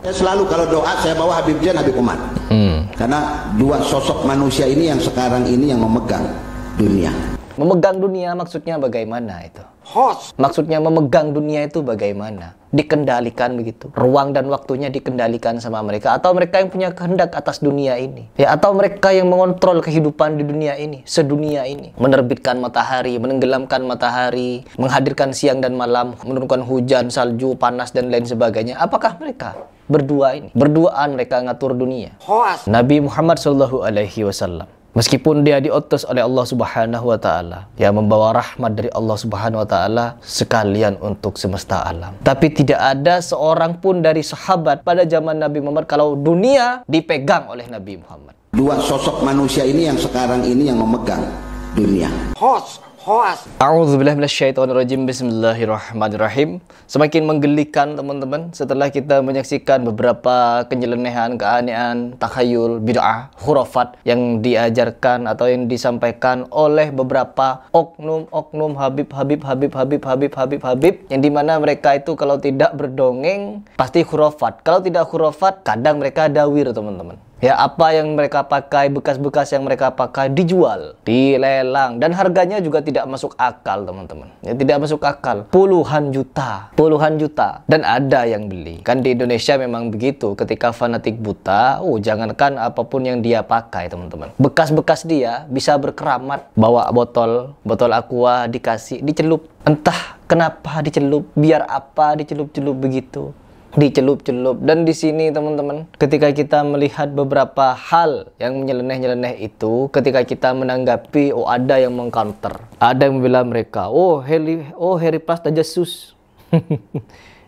Saya selalu kalau doa saya bawa Habib Zain, Habib Umar. Karena dua sosok manusia ini yang sekarang ini yang memegang dunia. Memegang dunia maksudnya bagaimana itu? Maksudnya memegang dunia itu bagaimana? Dikendalikan begitu. Ruang dan waktunya dikendalikan sama mereka. Atau mereka yang punya kehendak atas dunia ini. Ya, atau mereka yang mengontrol kehidupan di dunia ini. Sedunia ini. Menerbitkan matahari, menenggelamkan matahari. Menghadirkan siang dan malam. Menurunkan hujan, salju, panas, dan lain sebagainya. Apakah mereka berdua ini? Berduaan mereka ngatur dunia. Nabi Muhammad SAW, meskipun dia diutus oleh Allah Subhanahu wa Ta'ala, yang membawa rahmat dari Allah Subhanahu wa Ta'ala sekalian untuk semesta alam, tapi tidak ada seorang pun dari sahabat pada zaman Nabi Muhammad kalau dunia dipegang oleh Nabi Muhammad. Dua sosok manusia ini yang sekarang ini yang memegang dunia. A'udzubillahi minasyaitonirrajim. Bismillahirrahmanirrahim. Semakin menggelikan teman-teman setelah kita menyaksikan beberapa kenyelenehan, keanehan, takhayul, bid'ah, khurafat yang diajarkan atau yang disampaikan oleh beberapa oknum Habib yang dimana mereka itu kalau tidak berdongeng pasti khurafat. Kalau tidak khurafat kadang mereka dawir teman-teman. Ya, apa yang mereka pakai, bekas-bekas yang mereka pakai dijual, dilelang, dan harganya juga tidak masuk akal teman-teman. Ya, tidak masuk akal. Puluhan juta. Dan ada yang beli. Kan di Indonesia memang begitu. Ketika fanatik buta, jangankan apapun yang dia pakai teman-teman. Bekas-bekas dia bisa berkeramat. Bawa botol aqua dikasih, dicelup. Entah kenapa dicelup, biar apa dicelup-celup begitu. Dicelup-celup. Dan di sini teman-teman, ketika kita melihat beberapa hal yang menyeleneh-nyeleneh itu, ketika kita menanggapi, ada yang mengcounter, ada yang membela mereka, Harry Plus tajasus.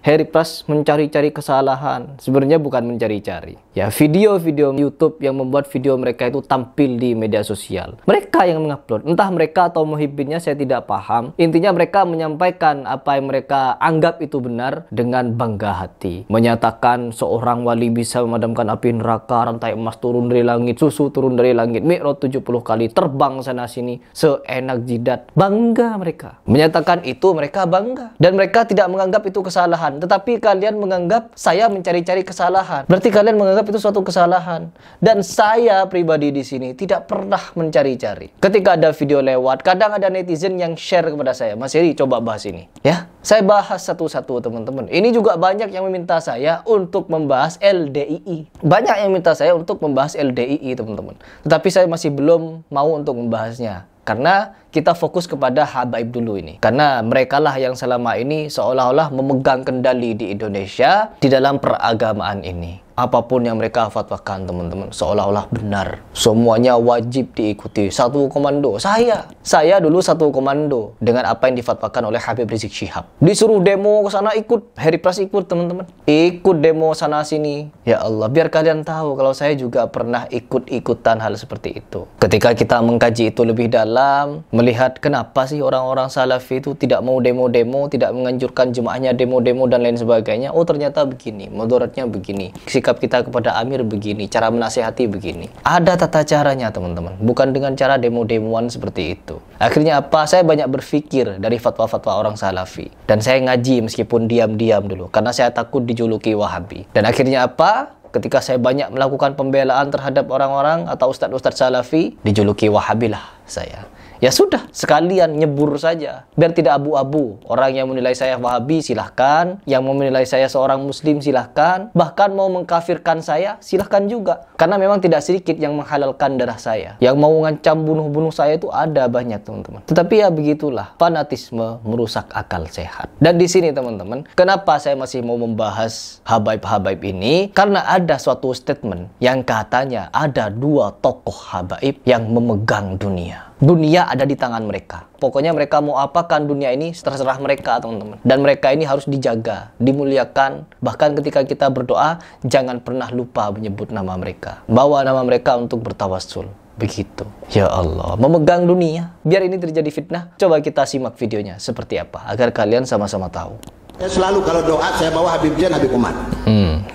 Harry Plus mencari-cari kesalahan. Sebenarnya bukan mencari-cari. Ya, video-video YouTube yang membuat video mereka itu tampil di media sosial. Mereka yang mengupload. Entah mereka atau muhibbinnya, saya tidak paham. Intinya mereka menyampaikan apa yang mereka anggap itu benar dengan bangga hati. Menyatakan seorang wali bisa memadamkan api neraka, rantai emas turun dari langit, susu turun dari langit, mi'raj 70 kali, terbang sana sini, seenak jidat. Bangga mereka. Menyatakan itu mereka bangga. Dan mereka tidak menganggap itu kesalahan. Tetapi kalian menganggap saya mencari-cari kesalahan. Berarti kalian menganggap itu suatu kesalahan. Dan saya pribadi di sini tidak pernah mencari-cari. Ketika ada video lewat, kadang ada netizen yang share kepada saya, Mas Heri, coba bahas ini. Ya, saya bahas satu-satu teman-teman. Ini juga banyak yang meminta saya untuk membahas LDII. Banyak yang minta saya untuk membahas LDII teman-teman. Tetapi saya masih belum mau untuk membahasnya. Karena kita fokus kepada habaib dulu ini. Karena merekalah yang selama ini seolah-olah memegang kendali di Indonesia di dalam peragamaan ini. Apapun yang mereka fatwakan teman-teman, seolah-olah benar. Semuanya wajib diikuti. Satu komando. Saya dulu satu komando dengan apa yang difatwakan oleh Habib Rizik Syihab. Disuruh demo ke sana ikut. Harry Plus ikut teman-teman. Ikut demo sana sini. Ya Allah, biar kalian tahu kalau saya juga pernah ikut-ikutan hal seperti itu. Ketika kita mengkaji itu lebih dalam, melihat kenapa sih orang-orang Salafi itu tidak mau demo-demo, tidak menganjurkan jemaahnya demo-demo dan lain sebagainya. Oh, ternyata begini, mudaratnya begini. Sikap kita kepada Amir begini, cara menasihati begini. Ada tata caranya teman-teman, bukan dengan cara demo-demoan seperti itu. Akhirnya apa? Saya banyak berpikir dari fatwa-fatwa orang Salafi. Dan saya ngaji meskipun diam-diam dulu, karena saya takut dijuluki Wahabi. Dan akhirnya apa? Ketika saya banyak melakukan pembelaan terhadap orang-orang atau ustadz-ustadz Salafi, dijuluki Wahabi lah saya. Ya sudah, sekalian nyebur saja. Biar tidak abu-abu. Orang yang menilai saya Wahabi silahkan. Yang mau menilai saya seorang Muslim silahkan. Bahkan mau mengkafirkan saya silahkan juga. Karena memang tidak sedikit yang menghalalkan darah saya. Yang mau ngancam bunuh-bunuh saya itu ada banyak teman-teman. Tetapi ya begitulah. Fanatisme merusak akal sehat. Dan di sini teman-teman, kenapa saya masih mau membahas habaib-habaib ini? Karena ada suatu statement yang katanya ada dua tokoh habaib yang memegang dunia. Dunia ada di tangan mereka. Pokoknya mereka mau apakan dunia ini terserah mereka teman-teman. Dan mereka ini harus dijaga, dimuliakan. Bahkan ketika kita berdoa, jangan pernah lupa menyebut nama mereka. Bawa nama mereka untuk bertawassul. Begitu. Ya Allah, memegang dunia. Biar ini terjadi fitnah, coba kita simak videonya seperti apa. Agar kalian sama-sama tahu. Saya selalu kalau doa, saya bawa Habib Zain, Habib Umar.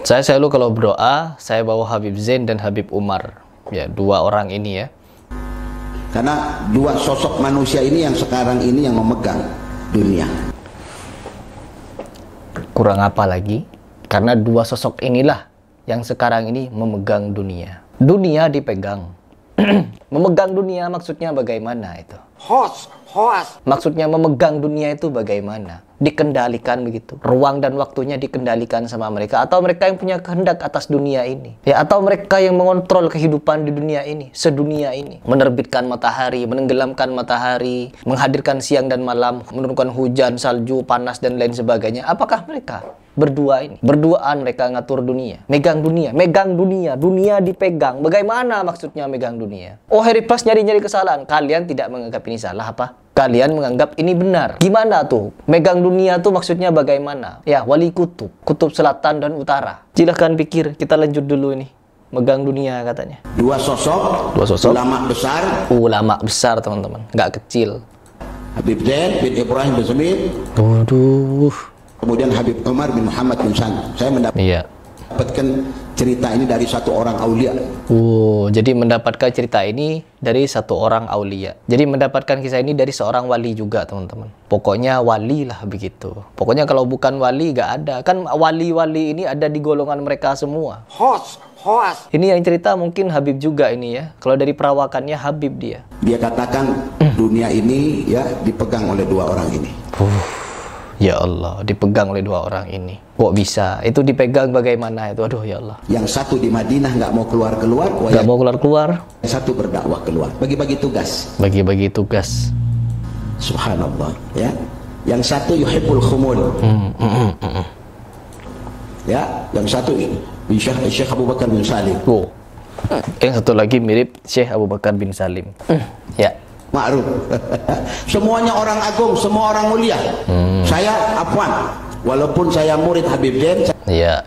Saya selalu kalau berdoa, saya bawa Habib Zain dan Habib Umar. Ya, dua orang ini ya. Karena dua sosok manusia ini yang sekarang ini yang memegang dunia. Kurang apa lagi? Karena dua sosok inilah yang sekarang ini memegang dunia. Dunia dipegang. Memegang dunia maksudnya bagaimana itu? Host. Maksudnya memegang dunia itu bagaimana? Dikendalikan begitu. Ruang dan waktunya dikendalikan sama mereka, atau mereka yang punya kehendak atas dunia ini. Ya, atau mereka yang mengontrol kehidupan di dunia ini, sedunia ini. Menerbitkan matahari, menenggelamkan matahari, menghadirkan siang dan malam, menurunkan hujan, salju, panas dan lain sebagainya. Apakah mereka berdua ini? Berduaan mereka ngatur dunia. Megang dunia, dunia dipegang. Bagaimana maksudnya megang dunia? Oh, Harry Plus nyari-nyari kesalahan. Kalian tidak menganggap ini salah apa? Kalian menganggap ini benar. Gimana tuh? Megang dunia tuh maksudnya bagaimana? Ya, wali kutub selatan dan utara. Silahkan pikir, kita lanjut dulu ini. Megang dunia katanya. Dua sosok. Ulama besar, teman-teman. Nggak kecil. Habib Zain bin Ibrahim bin Samir. Waduh. Kemudian Habib Umar bin Muhammad bin Salim. Saya mendapatkan cerita ini dari satu orang aulia. Jadi mendapatkan cerita ini dari satu orang aulia. Jadi mendapatkan kisah ini dari seorang wali juga, teman-teman. Pokoknya wali lah begitu. Pokoknya kalau bukan wali gak ada. Kan wali-wali ini ada di golongan mereka semua. Host. Ini yang cerita mungkin Habib juga ini ya. Kalau dari perawakannya Habib dia. Dia katakan dunia ini ya dipegang oleh dua orang ini. Ya Allah, dipegang oleh dua orang ini. Kok bisa? Itu dipegang bagaimana itu? Aduh ya Allah. Yang satu di Madinah nggak mau keluar-keluar. Nggak mau keluar-keluar. Yang satu berdakwah keluar. Bagi-bagi tugas. Bagi-bagi tugas. Subhanallah. Ya. Yang satu yuhibbul khumul. Ya. Yang satu Syekh Abu Bakar bin Salim. Yang satu lagi mirip Syekh Abu Bakar bin Salim. Ya. Ma'ruf. Semuanya orang agung, semua orang mulia. Saya afwan, walaupun saya murid Habib Zain. Iya.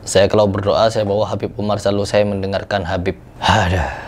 Saya kalau berdoa saya bawa Habib Umar, selalu saya mendengarkan Habib.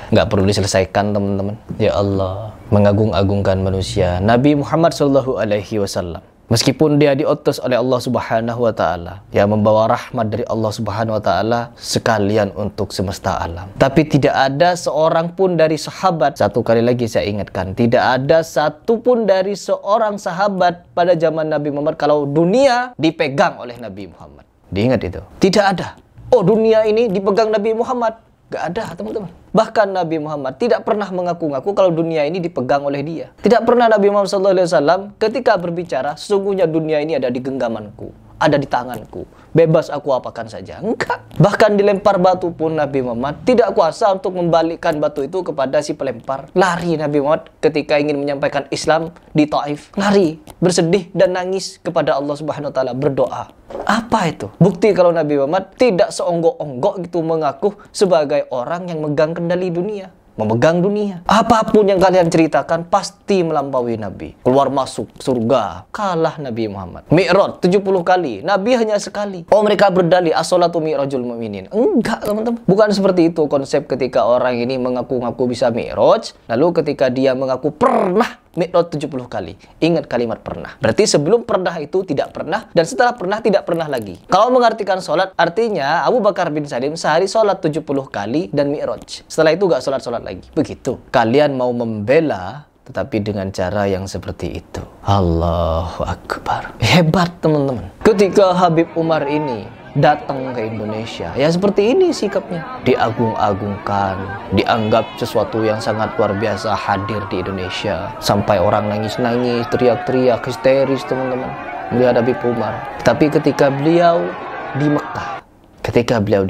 Nggak perlu diselesaikan, teman-teman. Ya Allah, mengagung-agungkan manusia. Nabi Muhammad SAW. Meskipun dia diutus oleh Allah Subhanahu wa taala, ya, membawa rahmat dari Allah Subhanahu wa taala sekalian untuk semesta alam. Tapi tidak ada seorang pun dari sahabat, satu kali lagi saya ingatkan, tidak ada satu pun dari seorang sahabat pada zaman Nabi Muhammad kalau dunia dipegang oleh Nabi Muhammad. Diingat itu. Tidak ada. Oh, dunia ini dipegang Nabi Muhammad. Gak ada, teman-teman. Bahkan Nabi Muhammad tidak pernah mengaku-ngaku kalau dunia ini dipegang oleh dia. Tidak pernah Nabi Muhammad SAW ketika berbicara, sesungguhnya dunia ini ada di genggamanku, ada di tanganku, bebas aku apakan saja. Enggak. Bahkan dilempar batu pun Nabi Muhammad tidak kuasa untuk membalikkan batu itu kepada si pelempar. Lari Nabi Muhammad ketika ingin menyampaikan Islam di Taif. Lari, bersedih dan nangis kepada Allah Subhanahu wa taala, berdoa. Apa itu? Bukti kalau Nabi Muhammad tidak seonggok-onggok gitu mengaku sebagai orang yang megang kendali dunia. Memegang dunia. Apapun yang kalian ceritakan pasti melampaui Nabi. Keluar masuk surga. Kalah Nabi Muhammad. Mi'raj 70 kali. Nabi hanya sekali. Oh, mereka berdalih as-salatu mi'rajul mu'minin. Enggak, teman-teman. Bukan seperti itu konsep ketika orang ini mengaku-ngaku bisa mi'raj, lalu ketika dia mengaku pernah Mi'raj 70 kali. Ingat kalimat pernah. Berarti sebelum pernah itu tidak pernah, dan setelah pernah tidak pernah lagi. Kalau mengartikan sholat, artinya Abu Bakar bin Salim sehari sholat 70 kali dan Mi'raj. Setelah itu gak sholat-sholat lagi. Begitu. Kalian mau membela, tetapi dengan cara yang seperti itu. Allahu Akbar. Hebat, teman-teman. Ketika Habib Umar ini datang ke Indonesia, ya seperti ini sikapnya. Diagung-agungkan, dianggap sesuatu yang sangat luar biasa hadir di Indonesia. Sampai orang nangis-nangis, teriak-teriak, histeris, teman-teman, melihat Habib Umar. Tapi ketika beliau di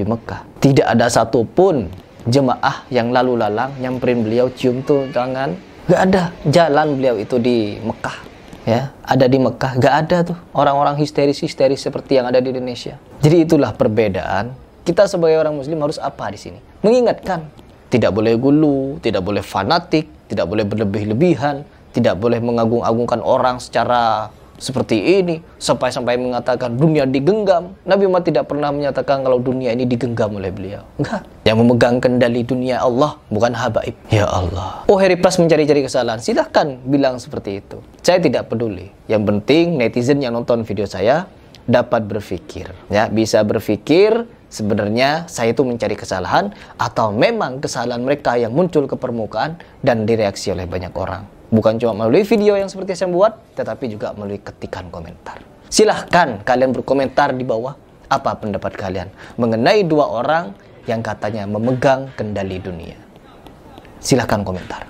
Mekah, tidak ada satupun jemaah yang lalu lalang nyamperin beliau, cium tuh tangan. Gak ada. Jalan beliau itu di Mekah. Ya, ada di Mekah, gak ada tuh orang-orang histeris seperti yang ada di Indonesia. Jadi itulah perbedaan. Kita sebagai orang Muslim harus apa di sini? Mengingatkan, tidak boleh gulu, tidak boleh fanatik, tidak boleh berlebih-lebihan, tidak boleh mengagung-agungkan orang secara seperti ini sampai mengatakan dunia digenggam. Nabi Muhammad tidak pernah menyatakan kalau dunia ini digenggam oleh beliau. Enggak. Yang memegang kendali dunia Allah, bukan habaib. Ya Allah. Oh, Harry Plus mencari-cari kesalahan. Silahkan bilang seperti itu. Saya tidak peduli. Yang penting netizen yang nonton video saya dapat berpikir. Ya, bisa berpikir sebenarnya saya itu mencari kesalahan atau memang kesalahan mereka yang muncul ke permukaan dan direaksi oleh banyak orang. Bukan cuma melalui video yang seperti saya buat, tetapi juga melalui ketikan komentar. Silahkan kalian berkomentar di bawah. Apa pendapat kalian mengenai dua orang yang katanya memegang kendali dunia? Silahkan komentar.